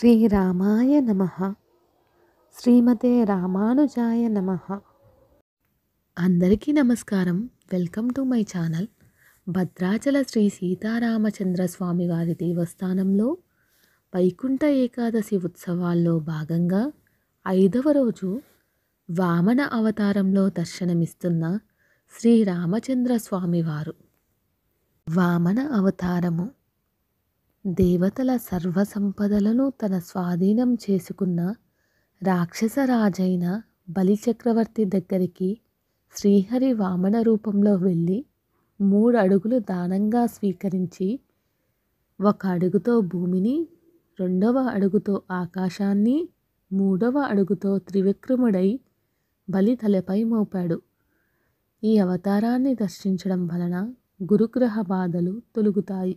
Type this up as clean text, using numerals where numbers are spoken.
శ్రీరామాయ నమః. శ్రీమతే రామానుజాయ నమః. అందరికీ నమస్కారం. Welcome to my channel. Bhadrachala Sri Sitaramachandra Swami వారి దేవస్థానంలో వైకుంఠ ఏకాదశి ఉత్సవాల్లో భాగంగా 5వ రోజు వామన అవతారంలో దర్శనమిస్తున్న శ్రీరామచంద్ర స్వామివారు. వామన అవతారము దేవతల సర్వసంపదలను తన స్వాధీనం చేసుకున్న రాక్షసరాజైన బలిచక్రవర్తి దగ్గరికి శ్రీహరి వామన రూపంలో వెళ్ళి 3 అడుగులు దానంగా స్వీకరించి 1 అడుగుతో భూమిని, 2వ అడుగుతో ఆకాశాన్ని, 3వ అడుగుతో త్రివిక్రముడై బలి తలపై మోపాడు. ఈ అవతారాన్ని దర్శించడం వలన గురుగ్రహ బాధలు తొలగుతాయి.